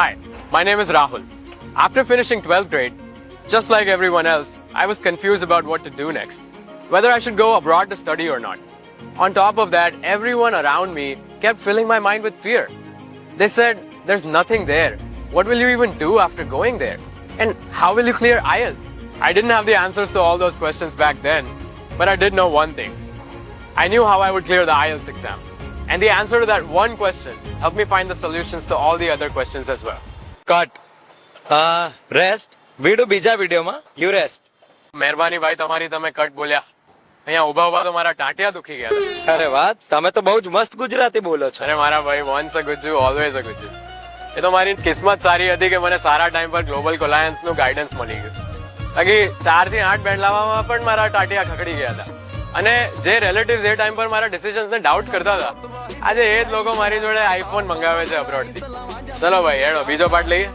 Hi, my name is Rahul. After finishing 12th grade, just like everyone else, I was confused about what to do next, whether I should go abroad to study or not. On top of that, everyone around me kept filling my mind with fear. They said, there's nothing there. What will you even do after going there? And how will you clear IELTS? I didn't have the answers to all those questions back then, but I did know one thing. I knew how I would clear the IELTS exam. And the answer to that one question helped me find the solutions to all the other questions as well. કટ રેસ્ટ વીડો બીજા વિડીયોમાં you rest. મહેરબાની ભાઈ તમારી, તમે cut બોલ્યા. અહીંયા ઉભા ઉભા તો મારા ટાંટિયા દુખી ગયા હતા. અરે વાહ, તમે તો બહુ જ મસ્ત ગુજરાતી બોલો છો. અરે મારા ભાઈ, once a Gujju always a Gujju. એ તો મારી કિસ્મત સારી હતી કે મને સારા ટાઈમ પર ગ્લોબલ કોલાયન્સ નું ગાઈડન્સ મળી ગયું. બાકી 4 થી 8 બેન્ડ લાવવામાં પણ મારા ટાંટિયા ખકડી ગયા હતા. અને જે રિલેટિવ્સ એ ટાઈમ પર મારા ડિસિઝન્સ ને ડાઉટ કરતા હતા, આજે એ જ લોકો મારી જોડે આઈફોન મંગાવે છે અબ્રોડ થી. ચલો ભાઈ હેડો બીજો પાર્ટ લઈએ.